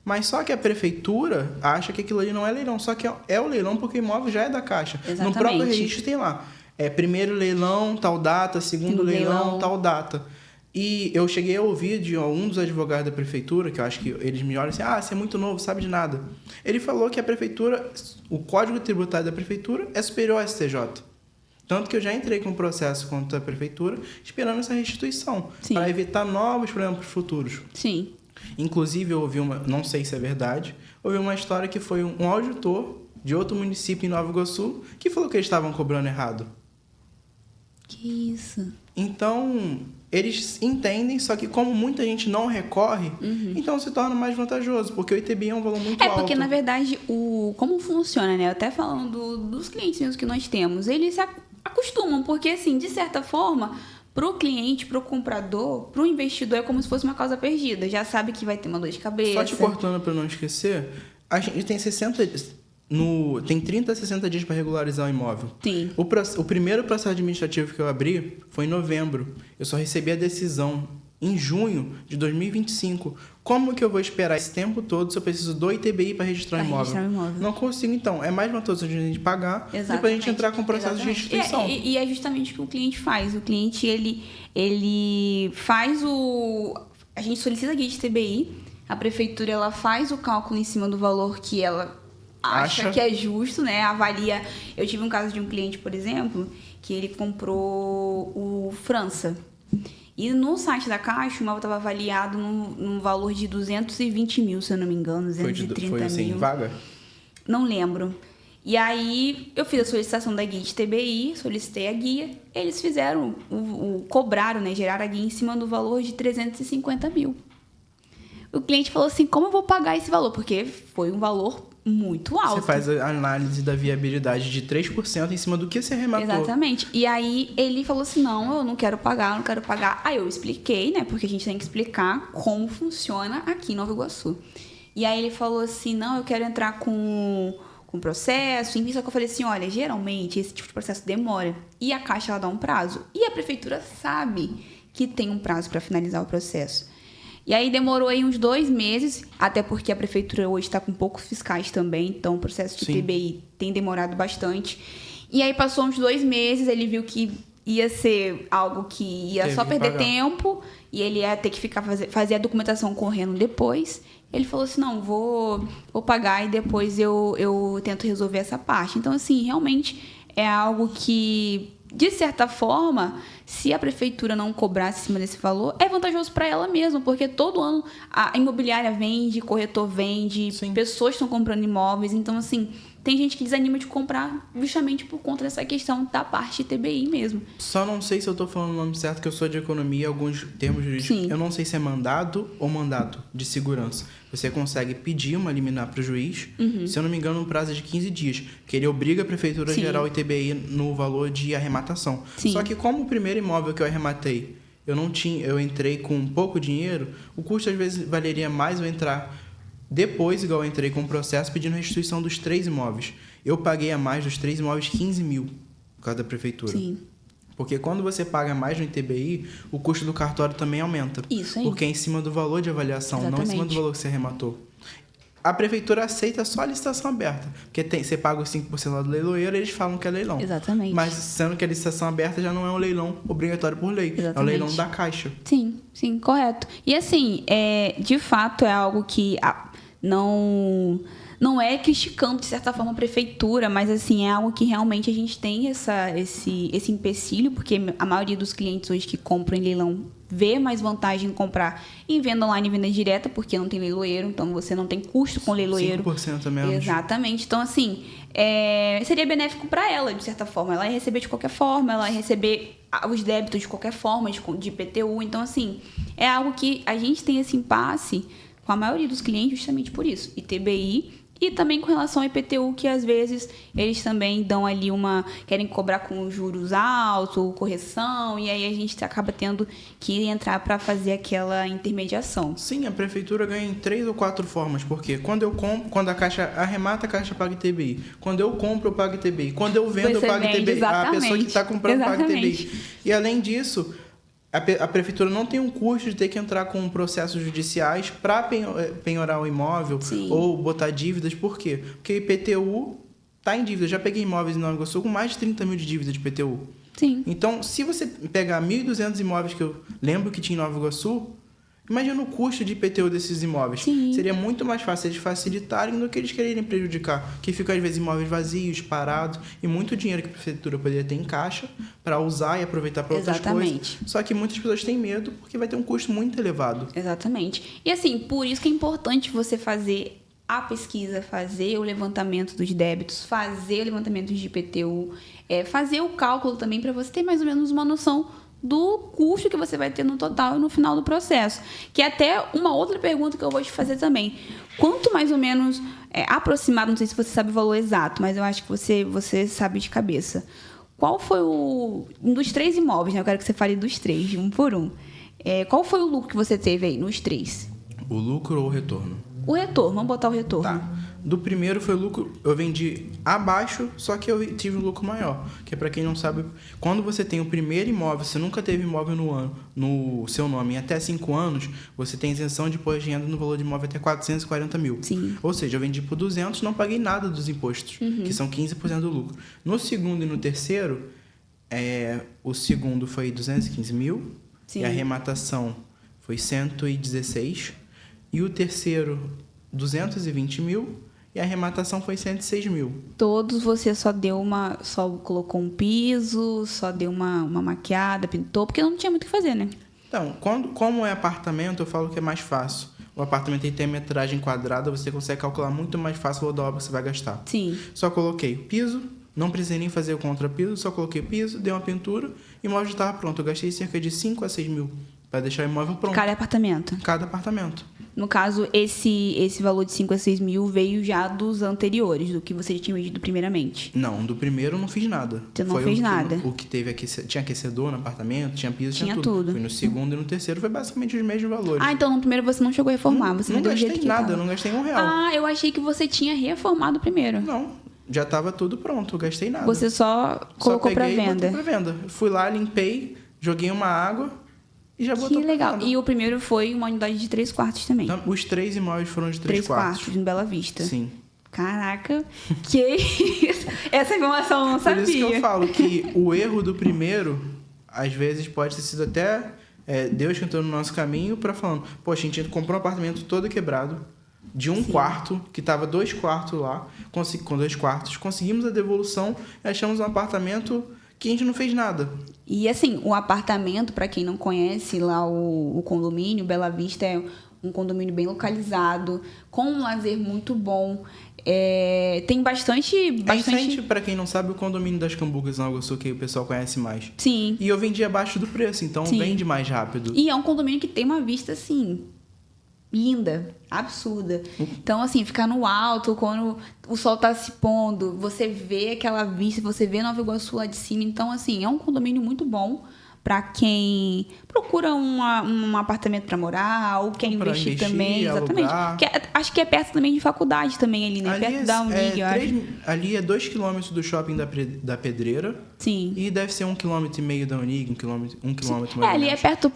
Mas só que a prefeitura acha que aquilo ali não é leilão. Só que é o leilão porque o imóvel já é da Caixa. Exatamente. No próprio registro tem lá. Primeiro leilão, tal data. Segundo leilão, tal data. E eu cheguei a ouvir de um dos advogados da prefeitura, que eu acho que eles me olham assim, você é muito novo, sabe de nada. Ele falou que a prefeitura, o Código Tributário da prefeitura é superior ao STJ. Tanto que eu já entrei com um processo contra a prefeitura esperando essa restituição. Para evitar novos problemas futuros. Sim. Inclusive, eu ouvi não sei se é verdade, ouvi uma história que foi um auditor de outro município em Nova Iguaçu que falou que eles estavam cobrando errado. Que isso? Então, eles entendem, só que como muita gente não recorre, então se torna mais vantajoso, porque o ITBI é um valor muito alto. Porque, na verdade, como funciona, né? Até falando dos clientes mesmo que nós temos, eles se acostumam, porque, assim, de certa forma... Para o cliente, para o comprador, para o investidor é como se fosse uma causa perdida. Já sabe que vai ter uma dor de cabeça. Só te cortando para não esquecer, a gente tem 30 a 60 dias para regularizar o imóvel. Sim. O primeiro processo administrativo que eu abri foi em novembro. Eu só recebi a decisão em junho de 2025. Como que eu vou esperar esse tempo todo se eu preciso do ITBI para registrar o imóvel? Não consigo, então. É mais vantajoso a gente pagar e depois a gente entrar com o processo de restituição. E é justamente o que o cliente faz. O cliente, ele faz a gente solicita a guia de TBI, a prefeitura ela faz o cálculo em cima do valor que ela acha que é justo, né? Avalia. Eu tive um caso de um cliente, por exemplo, que ele comprou o França. E no site da Caixa, o imóvel estava avaliado num valor de 220 mil, se eu não me engano, 230 foi assim, mil. Vaga? Não lembro. E aí, eu fiz a solicitação da guia de TBI, solicitei a guia. Eles fizeram, cobraram, né? Geraram a guia em cima do valor de 350 mil. O cliente falou assim, como eu vou pagar esse valor? Porque foi um valor muito alto. Você faz a análise da viabilidade de 3% em cima do que você arrematou. Exatamente. E aí, ele falou assim, não, eu não quero pagar. Aí eu expliquei, né? Porque a gente tem que explicar como funciona aqui em Nova Iguaçu. E aí, ele falou assim, não, eu quero entrar com processo, enfim, só que eu falei assim, olha, geralmente esse tipo de processo demora. E a Caixa, ela dá um prazo. E a prefeitura sabe que tem um prazo para finalizar o processo. E aí demorou aí uns 2 meses, até porque a prefeitura hoje está com poucos fiscais também, então o processo de TBI tem demorado bastante. E aí passou uns 2 meses, ele viu que ia ser algo que ia só perder tempo, e ele ia ter que fazer a documentação correndo depois. Ele falou assim, não, vou pagar e depois eu tento resolver essa parte. Então, assim, realmente é algo que, de certa forma, se a prefeitura não cobrar acima desse valor, é vantajoso para ela mesma, porque todo ano a imobiliária vende, corretor vende, pessoas estão comprando imóveis. Então, assim, tem gente que desanima de comprar justamente por conta dessa questão da parte de TBI mesmo. Só não sei se eu tô falando o nome certo, que eu sou de economia, alguns termos jurídicos. Sim. Eu não sei se é mandado ou mandato de segurança. Você consegue pedir uma liminar para o juiz, se eu não me engano, no prazo de 15 dias, que ele obriga a prefeitura a Sim. gerar o ITBI no valor de arrematação. Sim. Só que como o primeiro imóvel que eu arrematei, eu entrei com pouco dinheiro, o custo às vezes valeria mais eu entrar depois, igual eu entrei com o processo, pedindo restituição dos 3 imóveis. Eu paguei a mais dos 3 imóveis 15 mil por causa da prefeitura. Sim. Porque quando você paga mais no ITBI, o custo do cartório também aumenta. Isso aí. Porque é em cima do valor de avaliação, não em cima do valor que você arrematou. A prefeitura aceita só a licitação aberta. Porque você paga os 5% lá do leiloeiro e eles falam que é leilão. Exatamente. Mas sendo que a licitação aberta já não é um leilão obrigatório por lei. Exatamente. É um leilão da Caixa. Sim, sim, correto. E assim, de fato é algo que não é criticando, de certa forma, a prefeitura, mas assim, é algo que realmente a gente tem esse empecilho, porque a maioria dos clientes hoje que compram em leilão vê mais vantagem em comprar em venda online e venda direta, porque não tem leiloeiro, então você não tem custo com leiloeiro. 5% a menos. Exatamente. Então, assim, seria benéfico para ela, de certa forma. Ela ia receber de qualquer forma, ela ia receber os débitos de qualquer forma, de IPTU. Então, assim, é algo que a gente tem esse impasse com a maioria dos clientes justamente por isso. ITBI e também com relação ao IPTU, que às vezes eles também dão ali querem cobrar com juros altos, correção, e aí a gente acaba tendo que entrar para fazer aquela intermediação. Sim, a prefeitura ganha em 3 ou 4 formas, porque quando eu compro, quando a Caixa arremata, a Caixa paga ITBI. Quando eu compro, eu pago ITBI. Quando eu vendo, eu pago ITBI. Exatamente. A pessoa que está comprando paga Exatamente. ITBI. E além disso, a prefeitura não tem um custo de ter que entrar com processos judiciais para penhorar o imóvel. Sim. Ou botar dívidas. Por quê? Porque o IPTU está em dívida. Eu já peguei imóveis em Nova Iguaçu com mais de 30 mil de dívida de IPTU. Sim. Então, se você pegar 1.200 imóveis que eu lembro que tinha em Nova Iguaçu, imagina o custo de IPTU desses imóveis. Sim. Seria muito mais fácil eles facilitarem do que eles quererem prejudicar. Que ficam, às vezes, imóveis vazios, parados, e muito dinheiro que a prefeitura poderia ter em caixa para usar e aproveitar para outras Exatamente. coisas. Só que muitas pessoas têm medo porque vai ter um custo muito elevado. Exatamente. E assim, por isso que é importante você fazer a pesquisa, fazer o levantamento dos débitos, fazer o levantamento de IPTU, fazer o cálculo também para você ter mais ou menos uma noção do custo que você vai ter no total e no final do processo. Que é até uma outra pergunta que eu vou te fazer também. Quanto mais ou menos aproximado, não sei se você sabe o valor exato, mas eu acho que você sabe de cabeça. Qual foi um dos 3 imóveis, né? Eu quero que você fale dos 3, um por um. Qual foi o lucro que você teve aí nos 3? O lucro ou o retorno? O retorno, vamos botar o retorno. Tá. Do primeiro foi lucro, eu vendi abaixo, só que eu tive um lucro maior. Que é para quem não sabe, quando você tem o primeiro imóvel, você nunca teve imóvel no seu nome em até 5 anos, você tem isenção de imposto de renda no valor de imóvel até 440 mil. Sim. Ou seja, eu vendi por 200, não paguei nada dos impostos, que são 15% do lucro. No segundo e no terceiro, o segundo foi 215 mil, Sim. e a arrematação foi 116, e o terceiro 220 mil, e a arrematação foi 106 mil. Todos você só colocou um piso, só deu uma maquiada, pintou, porque não tinha muito o que fazer, né? Então, como é apartamento, eu falo que é mais fácil. O apartamento tem metragem quadrada, você consegue calcular muito mais fácil o valor da obra que você vai gastar. Sim. Só coloquei o piso, não precisei nem fazer o contrapiso, só coloquei o piso, dei uma pintura e o imóvel já estava pronto. Eu gastei cerca de 5 a 6 mil para deixar o imóvel pronto. Cada apartamento? Cada apartamento. No caso, esse valor de 5 a 6 mil veio já dos anteriores, do que você já tinha vendido primeiramente. Não, do primeiro eu não fiz nada. Você não fez nada. O que teve tinha aquecedor no apartamento, tinha piso, Tinha tinha tudo. Foi no segundo e no terceiro foi basicamente os mesmos valores. Ah, então no primeiro você não chegou a reformar, você não vendeu do jeito gastei que nada, tava. eu não gastei R$1. Ah, eu achei que você tinha reformado primeiro. Não, já estava tudo pronto, eu gastei nada. Você só colocou para peguei e venda. botei pra venda. Fui lá, limpei, joguei uma água e já botou Que legal. pra venda. E o primeiro foi uma unidade de 3 quartos também. Então, os 3 imóveis foram de 3 quartos. em Bela Vista. Sim. Caraca, que isso? Essa informação eu não sabia. Por isso que eu falo que o erro do primeiro, às vezes, pode ter sido até Deus que entrou no nosso caminho para falando, poxa, a gente comprou um apartamento todo quebrado, de um quarto, que estava 2 quartos lá, com 2 quartos, conseguimos a devolução e achamos um apartamento que a gente não fez nada. E assim, o apartamento, para quem não conhece lá o condomínio, Bela Vista é um condomínio bem localizado, com um lazer muito bom. Tem bastante... Em frente, pra quem não sabe, o condomínio das Cambucas em Nova Iguaçu, que o pessoal conhece mais. Sim. E eu vendi abaixo do preço, então Sim. vende mais rápido. E é um condomínio que tem uma vista, assim, linda, absurda. Então, assim, ficar no alto, quando o sol tá se pondo, você vê aquela vista, você vê Nova Iguaçu lá de cima. Então, assim, é um condomínio muito bom para quem procura um apartamento para morar ou quer investir também. Exatamente. Acho que é perto também de faculdade também ali, né? Ali perto da Unig, eu acho. Ali é 2 km do shopping da Pedreira. Sim. E deve ser 1,5 km da Unig, 1 km mais ali é perto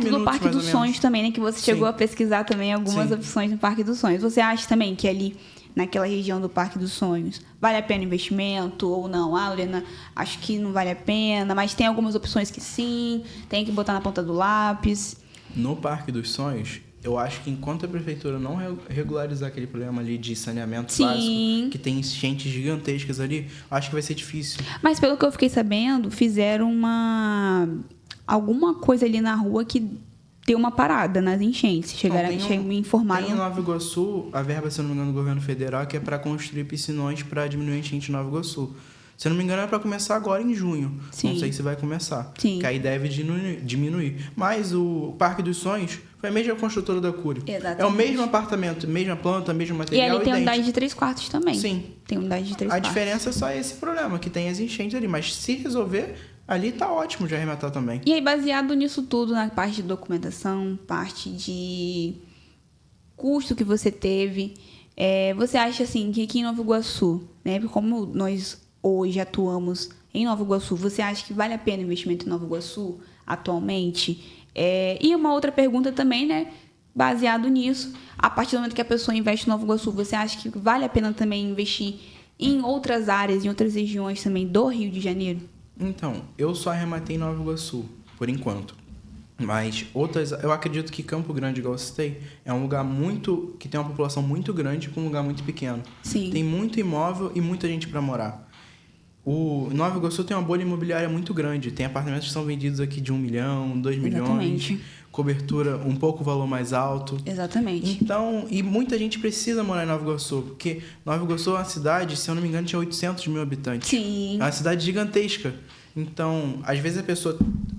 do Parque dos Sonhos também, né? Que você chegou Sim. a pesquisar também algumas opções no Parque dos Sonhos. Você acha também que ali, naquela região do Parque dos Sonhos, vale a pena o investimento ou não? Ah, Lorena, acho que não vale a pena, mas tem algumas opções que sim, tem que botar na ponta do lápis. No Parque dos Sonhos, eu acho que enquanto a prefeitura não regularizar aquele problema ali de saneamento básico, que tem enchentes gigantescas ali, acho que vai ser difícil. Mas pelo que eu fiquei sabendo, fizeram alguma coisa ali na rua que deu uma parada nas enchentes. Chegaram a me informar. Tem em Nova Iguaçu, a verba, se eu não me engano, do governo federal, que é para construir piscinões para diminuir a enchente em Nova Iguaçu. Se eu não me engano, é para começar agora em junho. Sim. Não sei se vai começar. Sim. Que aí deve diminuir. Mas o Parque dos Sonhos foi a mesma construtora da Cury. Exatamente. É o mesmo apartamento, mesma planta, mesmo material. E ali tem unidade de 3 quartos também. Sim. Tem unidade de 3 quartos. A diferença é só esse problema, que tem as enchentes ali. Mas se resolver, ali tá ótimo de arrematar também. E aí, baseado nisso tudo, na parte de documentação, parte de custo que você teve, você acha assim que aqui em Nova Iguaçu, né, como nós hoje atuamos em Nova Iguaçu, você acha que vale a pena o investimento em Nova Iguaçu atualmente? E uma outra pergunta também, né, baseado nisso, a partir do momento que a pessoa investe em Nova Iguaçu, você acha que vale a pena também investir em outras áreas, em outras regiões também do Rio de Janeiro? Então, eu só arrematei em Nova Iguaçu, por enquanto. Mas eu acredito que Campo Grande, igual eu citei, é um lugar que tem uma população muito grande com um lugar muito pequeno. Sim. Tem muito imóvel e muita gente para morar. Nova Iguaçu tem uma bolha imobiliária muito grande. Tem apartamentos que são vendidos aqui de 1 milhão, 2 Exatamente. milhões. Cobertura um pouco valor mais alto. Exatamente. Então, e muita gente precisa morar em Nova Iguaçu, porque Nova Iguaçu é uma cidade, se eu não me engano, tinha 800 mil habitantes. Sim. É uma cidade gigantesca. Então, às vezes a pessoa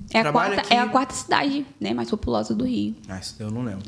trabalha aqui... É a quarta cidade, né, mais populosa do Rio. Isso eu não lembro.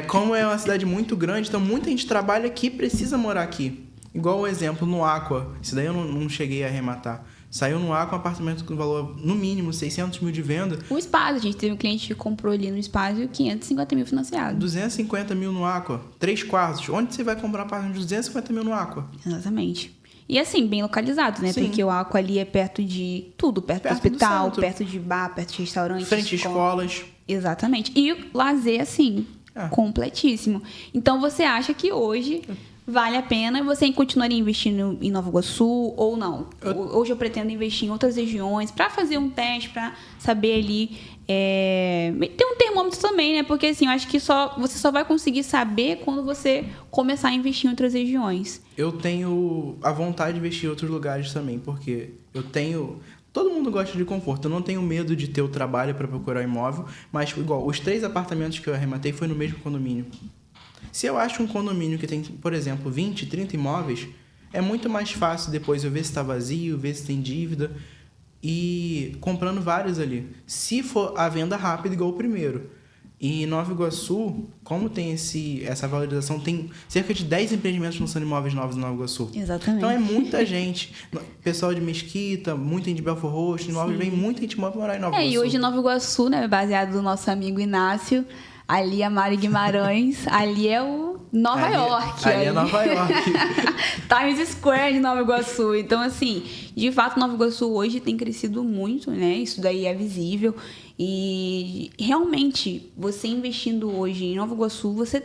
Como é uma cidade muito grande, então muita gente trabalha aqui e precisa morar aqui. Igual o exemplo no Aqua. Isso daí eu não cheguei a arrematar. Saiu no Aqua um apartamento com valor, no mínimo, 600 mil de venda. O Espaço, a gente teve um cliente que comprou ali no Espaço e 550 mil financiado. 250 mil no Aqua. 3 quartos. Onde você vai comprar um apartamento de 250 mil no Aqua? Exatamente. E assim, bem localizado, né? Sim. Porque o Aqua ali é perto de tudo. Perto do hospital, perto de bar, perto de restaurante. Frente a escolas. Exatamente. E o lazer, assim, completíssimo. Então, você acha que hoje vale a pena você continuaria investindo em Nova Iguaçu ou não? Hoje eu pretendo investir em outras regiões para fazer um teste, para saber ali... Tem um termômetro também, né? Porque assim, eu acho que você só vai conseguir saber quando você começar a investir em outras regiões. Eu tenho a vontade de investir em outros lugares também, porque eu tenho... Todo mundo gosta de conforto. Eu não tenho medo de ter o trabalho para procurar imóvel, mas igual, os 3 apartamentos que eu arrematei foi no mesmo condomínio. Se eu acho um condomínio que tem, por exemplo, 20, 30 imóveis, é muito mais fácil depois eu ver se está vazio, ver se tem dívida e comprando vários ali. Se for a venda rápida, igual o primeiro. E em Nova Iguaçu, como tem essa valorização, tem cerca de 10 empreendimentos lançando imóveis novos em Nova Iguaçu. Exatamente. Então é muita gente. Pessoal de Mesquita, muita gente de Belfort Roxo, vem muita gente morar em Nova Iguaçu. E hoje em Nova Iguaçu, né, baseado no nosso amigo Inácio, ali a Mari Guimarães, ali é o Nova York. Ali é Nova York. Times Square de Nova Iguaçu. Então, assim, de fato, Nova Iguaçu hoje tem crescido muito, né? Isso daí é visível. E realmente, você investindo hoje em Nova Iguaçu, você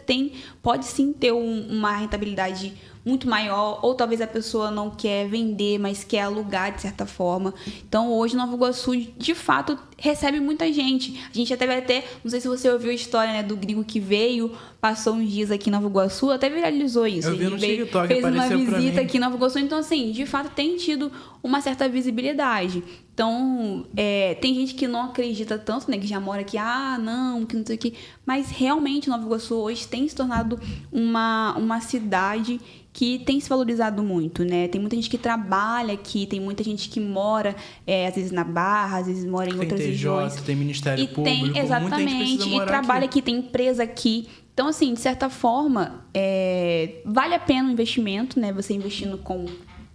pode sim ter uma rentabilidade muito maior, ou talvez a pessoa não quer vender, mas quer alugar de certa forma. Então, hoje, Nova Iguaçu, de fato, recebe muita gente. A gente até vai ter, não sei se você ouviu a história, né, do gringo que veio, passou uns dias aqui em Nova Iguaçu, até viralizou isso. Eu vi no TikTok, fez uma apareceu pra visita mim. aqui em Nova Iguaçu, então assim, de fato tem tido uma certa visibilidade. Então, tem gente que não acredita tanto, né, que já mora aqui, não, que não sei o que, mas realmente Nova Iguaçu hoje tem se tornado uma cidade que tem se valorizado muito, né? Tem muita gente que trabalha aqui, tem muita gente que mora, às vezes na Barra, às vezes mora em outras regiões. Tem Ministério Público, muita gente exatamente, precisa morar e trabalha aqui. aqui, tem empresa aqui. Então, assim, de certa forma, vale a pena o investimento, né? Você investindo com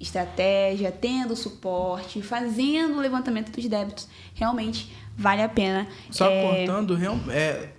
estratégia, tendo suporte, fazendo o levantamento dos débitos, realmente vale a pena. Só cortando,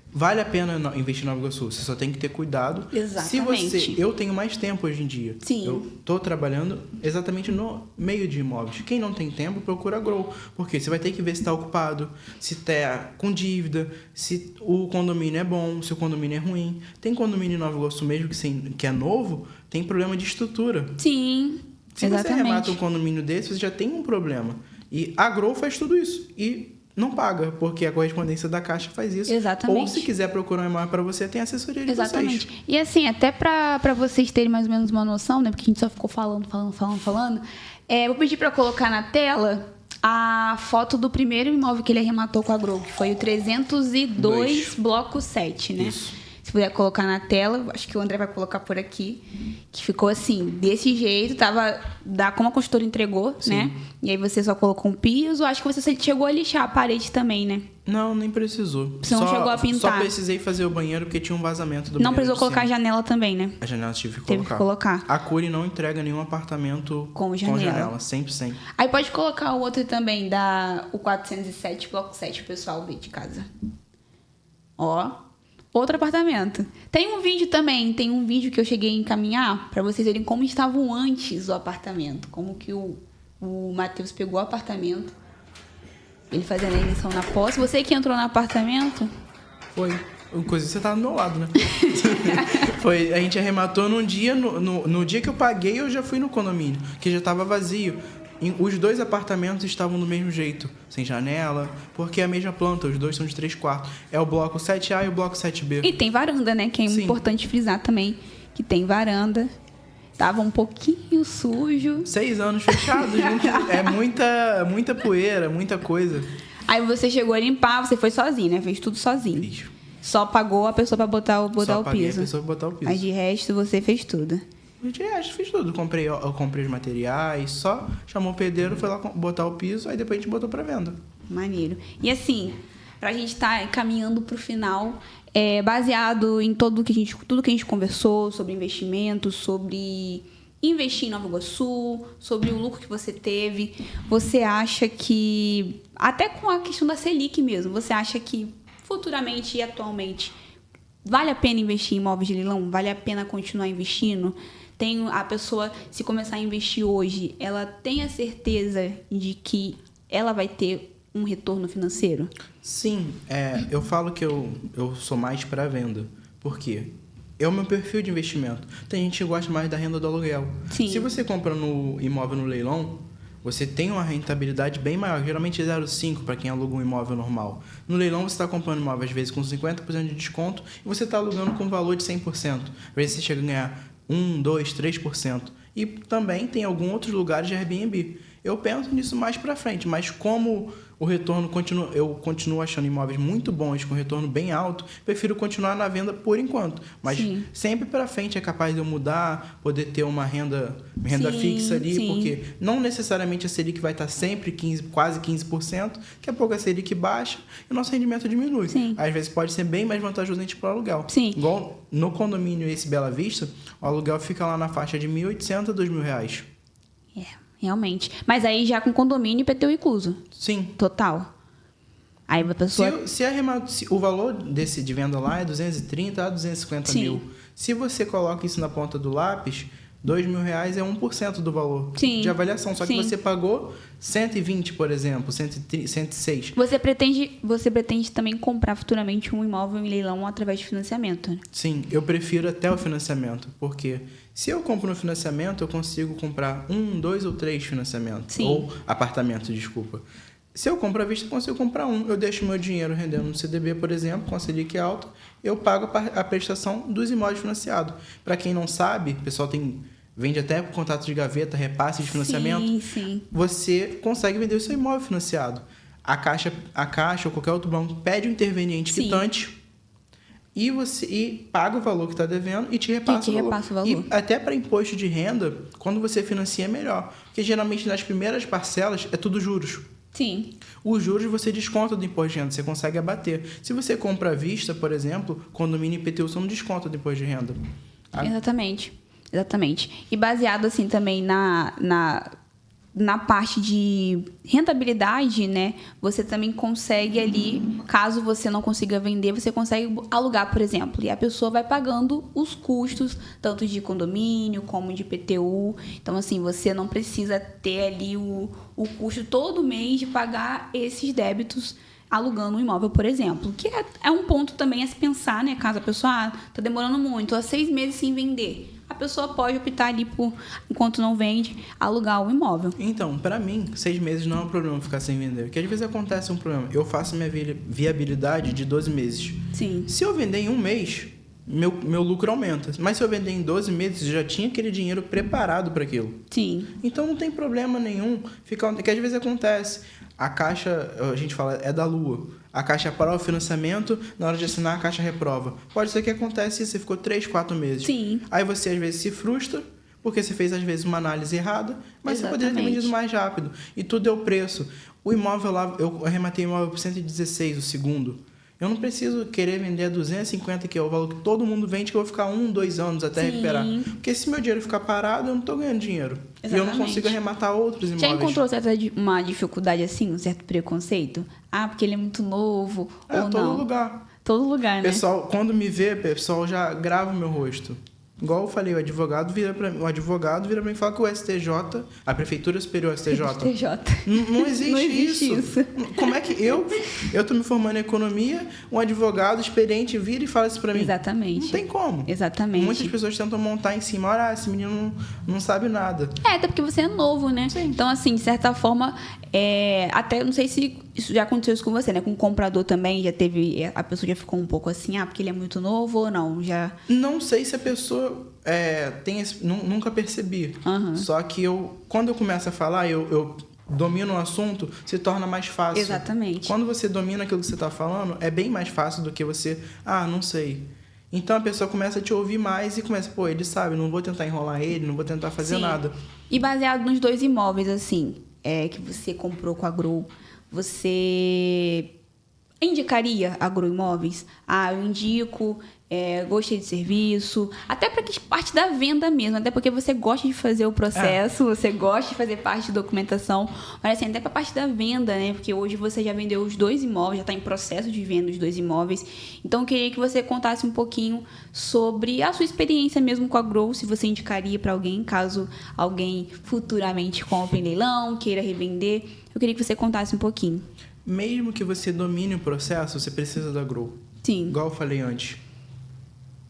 vale a pena investir em Nova Iguaçu. Você só tem que ter cuidado. Exatamente. Eu tenho mais tempo hoje em dia. Sim. Eu tô trabalhando exatamente no meio de imóveis. Quem não tem tempo, procura Grow. Porque você vai ter que ver se está ocupado, se está com dívida, se o condomínio é bom, se o condomínio é ruim. Tem condomínio em Nova Iguaçu mesmo que é novo, tem problema de estrutura. Sim, Se exatamente. você arremata um condomínio desse, você já tem um problema. E a Grow faz tudo isso. E não paga, porque a correspondência da Caixa faz isso. Exatamente. Ou se quiser procurar um imóvel para você, tem assessoria de Exatamente. vocês. E assim, até pra vocês terem mais ou menos uma noção, né? Porque a gente só ficou falando. Vou pedir pra colocar na tela a foto do primeiro imóvel que ele arrematou com a Grow, que foi o 302 Bloco 7, né? Isso. Se puder colocar na tela, acho que o André vai colocar por aqui, que ficou assim, desse jeito, como a construtora entregou, Sim. né? E aí você só colocou um piso, acho que você chegou a lixar a parede também, né? Não, nem precisou. Você não chegou a pintar? Só precisei fazer o banheiro porque tinha um vazamento do Não banheiro precisou de colocar a cima. janela também, né? A janela tive que Teve que colocar. A Cury não entrega nenhum apartamento Com janela. sempre sem. Aí pode colocar o outro também, o 407, Bloco 7, pro pessoal ver de casa. Ó. Outro apartamento. Tem um vídeo que eu cheguei a encaminhar pra vocês verem como estavam antes o apartamento. Como que o Matheus pegou o apartamento. Ele fazendo a eleição na posse. Você que entrou no apartamento? Foi. Inclusive, você tava do meu lado, né? Foi, a gente arrematou num dia, no dia que eu paguei, eu já fui no condomínio, que já tava vazio. Os dois apartamentos estavam do mesmo jeito, sem janela, porque é a mesma planta, os dois são de 3 quartos. É o bloco 7A e o bloco 7B. E tem varanda, né? Que é Sim. importante frisar também, que tem varanda. Tava um pouquinho sujo. 6 anos fechados, é muita poeira, muita coisa. Aí você chegou a limpar, você foi sozinho, né? Fez tudo sozinho. Fiz. Só pagou a pessoa pra botar o Só paguei piso. a pessoa pra botar o piso. Mas de resto, você fez tudo. Fiz tudo. Eu comprei os materiais, só chamou o pedreiro, foi lá botar o piso, aí depois a gente botou pra venda. Maneiro. E assim, pra gente estar caminhando pro final, baseado em tudo que a gente conversou sobre investimento, sobre investir em Nova Iguaçu, sobre o lucro que você teve, você acha que, até com a questão da Selic mesmo, você acha que futuramente e atualmente vale a pena investir em imóveis de leilão? Vale a pena continuar investindo? A pessoa, se começar a investir hoje, ela tem a certeza de que ela vai ter um retorno financeiro? Sim, eu falo que eu sou mais para venda. Por quê? É o meu perfil de investimento. Tem gente que gosta mais da renda do aluguel. Sim. Se você compra no imóvel no leilão, você tem uma rentabilidade bem maior, geralmente 0,5 para quem aluga um imóvel normal. No leilão você está comprando imóvel às vezes com 50% de desconto e você está alugando com valor de 100%. Às vezes você chega a ganhar 1, 2, 3%. E também tem alguns outros lugares de Airbnb. Eu penso nisso mais para frente, mas como o retorno eu continuo achando imóveis muito bons, com retorno bem alto, prefiro continuar na venda por enquanto. Mas Sim. sempre para frente é capaz de eu mudar, poder ter uma renda Sim, fixa ali, sim. porque não necessariamente a Selic vai estar sempre quase 15%, daqui a pouco a Selic baixa e o nosso rendimento diminui. Sim. Às vezes pode ser bem mais vantajoso a gente para o aluguel. Sim. Igual no condomínio esse Bela Vista, o aluguel fica lá na faixa de R$ 1.800 a R$ 2.000. Realmente. Mas aí já com condomínio e IPTU incluso. Sim. Total. Aí a pessoa... Se o valor de venda lá é 230 a 250 Sim. mil. Se você coloca isso na ponta do lápis, R$2.000 é 1% do valor Sim. de avaliação. Só que Sim. você pagou 120, por exemplo, 106. Você pretende também comprar futuramente um imóvel em leilão através de financiamento, né? Sim, eu prefiro até o financiamento, porque se eu compro no financiamento, eu consigo comprar 1, 2 ou 3 financiamentos. Sim. Ou apartamentos, desculpa. Se eu compro à vista, eu consigo comprar um. Eu deixo meu dinheiro rendendo no CDB, por exemplo, com a Selic alta, eu pago a prestação dos imóveis financiados. Para quem não sabe, o pessoal vende até por contrato de gaveta, repasse de financiamento. Sim, sim. Você consegue vender o seu imóvel financiado. A Caixa ou qualquer outro banco pede um interveniente quitante e paga o valor que está devendo e te repassa o valor. E até para imposto de renda, quando você financia é melhor. Porque geralmente nas primeiras parcelas é tudo juros. Sim. Os juros você desconta do imposto de renda, você consegue abater. Se você compra à vista, por exemplo, condomínio e IPTU, você não desconta do imposto de renda. Exatamente. E baseado assim também na parte de rentabilidade, né? Você também consegue ali, caso você não consiga vender, você consegue alugar, por exemplo. E a pessoa vai pagando os custos, tanto de condomínio como de IPTU. Então, assim, você não precisa ter ali o custo todo mês de pagar esses débitos alugando um imóvel, por exemplo. Que é um ponto também a se pensar, né? Caso a pessoa tá demorando muito, há 6 meses sem vender. A pessoa pode optar ali por, enquanto não vende, alugar o imóvel. Então, para mim, 6 meses não é um problema ficar sem vender. Porque às vezes acontece um problema. Eu faço minha viabilidade de 12 meses. Sim. Se eu vender em um mês, meu lucro aumenta. Mas se eu vender em 12 meses, eu já tinha aquele dinheiro preparado para aquilo. Sim. Então não tem problema nenhum. Que às vezes acontece. A Caixa, a gente fala, é da Lua. A Caixa aprova o financiamento, na hora de assinar a Caixa reprova. Pode ser que acontece isso, você ficou 3, 4 meses. Sim. Aí você às vezes se frustra, porque você fez às vezes uma análise errada, mas você poderia ter vendido mais rápido. E tudo é o preço. O imóvel lá, eu arrematei o imóvel por 116, o segundo. Eu não preciso querer vender a 250, que é o valor que todo mundo vende, que eu vou ficar 1, 2 anos até recuperar. Porque se meu dinheiro ficar parado, eu não estou ganhando dinheiro. Exatamente. E eu não consigo arrematar outros imóveis. Já encontrou uma dificuldade assim, um certo preconceito? Ah, porque ele é muito novo, ou não? Todo lugar. Todo lugar, né? Pessoal, quando me vê, o pessoal já grava o meu rosto. Igual eu falei, o advogado vira pra mim e fala que o STJ, a Prefeitura Superior STJ. Não existe isso. Como é que eu tô me formando em economia, um advogado experiente vira e fala isso pra mim? Exatamente. Não tem como. Exatamente. Muitas pessoas tentam montar em cima, olha, esse menino não sabe nada. Até porque você é novo, né? Sim. Então, assim, de certa forma, até não sei se isso já aconteceu isso com você, né? Com o comprador também, a pessoa já ficou um pouco assim, porque ele é muito novo ou não? Não sei se a pessoa nunca percebi. Uhum. Só que quando eu começo a falar, eu domino o assunto, se torna mais fácil. Exatamente. Quando você domina aquilo que você está falando, é bem mais fácil do que você, não sei. Então a pessoa começa a te ouvir mais e começa, ele sabe, não vou tentar enrolar ele, não vou tentar fazer nada. E baseado nos 2 imóveis, assim, que você comprou com a Grow, você indicaria a Grow Imóveis? Eu indico, gostei de serviço, até para que parte da venda mesmo, até porque você gosta de fazer o processo, você gosta de fazer parte de documentação, mas assim, até para a parte da venda, né? Porque hoje você já vendeu os 2 imóveis, já está em processo de venda os 2 imóveis. Então, eu queria que você contasse um pouquinho sobre a sua experiência mesmo com a Grow, se você indicaria para alguém, caso alguém futuramente compre em leilão, queira revender. Eu queria que você contasse um pouquinho. Mesmo que você domine o processo, você precisa da Grow. Sim. Igual eu falei antes.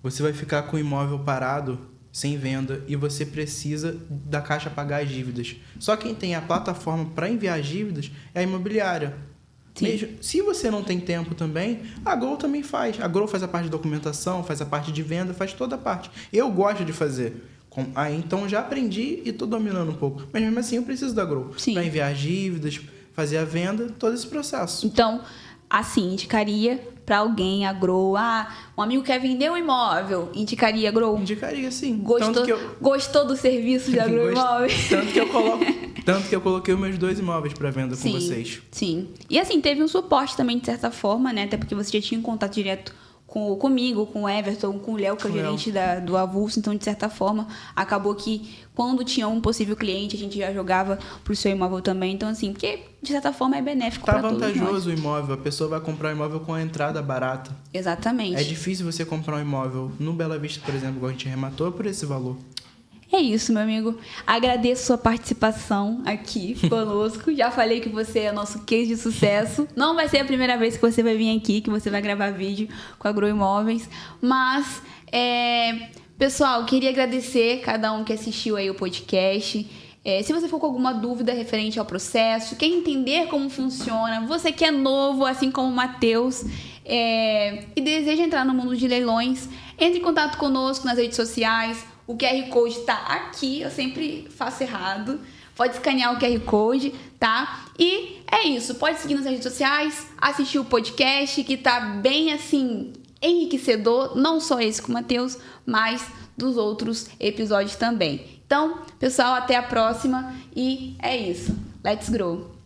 Você vai ficar com o imóvel parado, sem venda, e você precisa da Caixa pagar as dívidas. Só quem tem a plataforma para enviar as dívidas é a imobiliária. Mesmo, se você não tem tempo também, a Grow também faz. A Grow faz a parte de documentação, faz a parte de venda, faz toda a parte. Eu gosto de fazer. Então já aprendi e estou dominando um pouco. Mas mesmo assim eu preciso da Grow para enviar as dívidas, fazer a venda, todo esse processo. Então, assim, indicaria para alguém a Grow. Um amigo quer vender um imóvel, indicaria a Grow? Indicaria, sim. Gostou do serviço da Grow Imóveis? Tanto que eu coloquei os meus 2 imóveis para venda com vocês. Sim. E assim, teve um suporte também, de certa forma, né? Até porque você já tinha contato direto comigo, com o Everton, com o Léo, que é o gerente do Avulso. Então, de certa forma, acabou que quando tinha um possível cliente, a gente já jogava pro seu imóvel também. Então, assim, porque de certa forma é benéfico para todos nós. Tá vantajoso o imóvel. A pessoa vai comprar um imóvel com a entrada barata. Exatamente. É difícil você comprar um imóvel no Bela Vista, por exemplo, igual a gente arrematou, por esse valor. É isso, meu amigo. Agradeço sua participação aqui conosco. Já falei que você é nosso case de sucesso. Não vai ser a primeira vez que você vai vir aqui, que você vai gravar vídeo com a Grow Imóveis. Mas, pessoal, queria agradecer cada um que assistiu aí o podcast. Se você for com alguma dúvida referente ao processo, quer entender como funciona, você que é novo, assim como o Matheus, e deseja entrar no mundo de leilões, entre em contato conosco nas redes sociais. O QR Code está aqui, eu sempre faço errado. Pode escanear o QR Code, tá? E é isso, pode seguir nas redes sociais, assistir o podcast, que tá bem, assim, enriquecedor, não só esse com o Matheus, mas dos outros episódios também. Então, pessoal, até a próxima e é isso. Let's grow!